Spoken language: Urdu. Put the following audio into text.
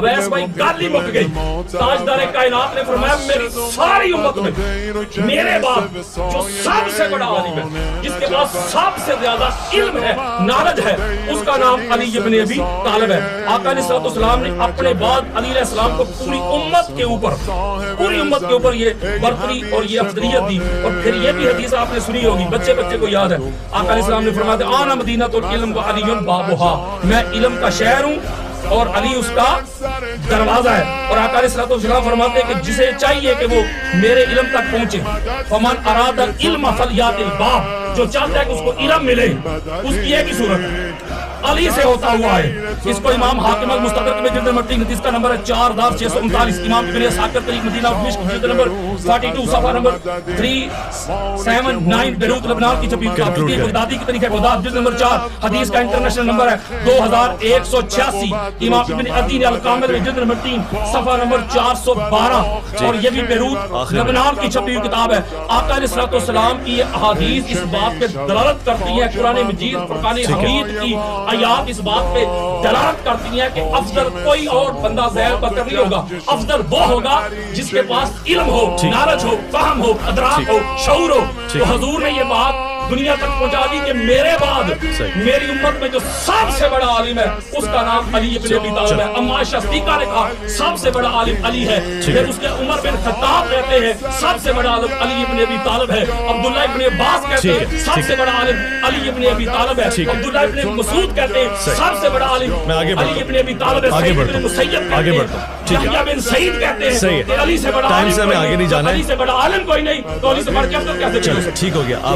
اویس بھائی گل ہی مک گئی. تاجدار کائنات نے فرمایا میری ساری امت میں میرے بعد جو سب سے بڑا عالم ہے, جس کے پاس سب سے زیادہ علم ہے, نالج ہے, اس کا نام علی ابن ابی طالب ہے. آقا علیہ السلام نے اپنے بعد علی علیہ السلام کو پوری امت کے اوپر یہ برتری اور یہ افضلیت دی. اور پھر یہ بھی حدیث آپ نے سنی ہوگی, بچے کو یاد ہے. آقا علیہ السلام نے فرمایا آنا مدینۃ العلم و علی بابھا, میں علم کا شہر ہوں اور علی اس کا دروازہ ہے. اور آقا علیہ السلام فرماتے ہیں کہ جسے چاہیے کہ وہ میرے علم تک پہنچے, فمن اراد العلم فلیات الباب, جو چاہتا ہے کہ اس کو علم ملے اس کی ایک ہی صورت ہے, علی سے ہوتا ہوا ہے. اس کو امام حاکم المستدرک میں جلد نمبر 3 حدیث کا نمبر ہے 4639, امام ابن اسحاق طریق مدینہ دمشق جلد نمبر 42 صفحہ نمبر 379, بیروت لبنان کی چھپی کتاب بغدادی کی طریقہ بغداد جلد نمبر 4 حدیث کا انٹرنیشنل نمبر ہے 2186, امام ابن عدی الکامل میں جلد نمبر 3 صفحہ نمبر 412, اور یہ بھی بیروت لبنان کی چھپی ہوئی کتاب ہے. آقا علیہ السلام کی یہ احادیث اس بات پہ دلالت کرتی ہیں, قرآن مجید فرقان حمید کی آیات اس بات پہ دلالت کرتی ہیں کہ افضل کوئی اور بندہ زیر بکر نہیں ہوگا, افضل وہ ہوگا جس کے پاس علم ہو, نالج ہو, فہم ہو, ادراک ہو, شعور ہو. تو حضور نے یہ بات دنیا تک پہنچا دی کہ میرے بعد میری امت میں جو سب سے بڑا عالم ہے اس کا نام علی ابن ابی طالب ہے. اما عائشہ صدیقہ نے کہا سب سے بڑا عالم علی ہے. پھر اس کے عمر بن خطاب کہتے ہیں سب سے بڑا عالم علی ابن ابی طالب ہے. عبداللہ ابن عباس کہتے ہیں سب سے بڑا عالم علی ابن ابی طالب ہے. عبداللہ ابن مسعود کہتے ہیں سب سے بڑا عالم علی ابن ابی طالب ہے. سعید بن مسیب کہتے ہیں, یحییٰ بن سعید کہتے ہیں کہ علی سے بڑا عالم کوئی نہیں, علی سے بڑا عالم کوئی نہیں, تو علی سے بڑھ کے اب تو کیسے. ٹھیک ہو گیا.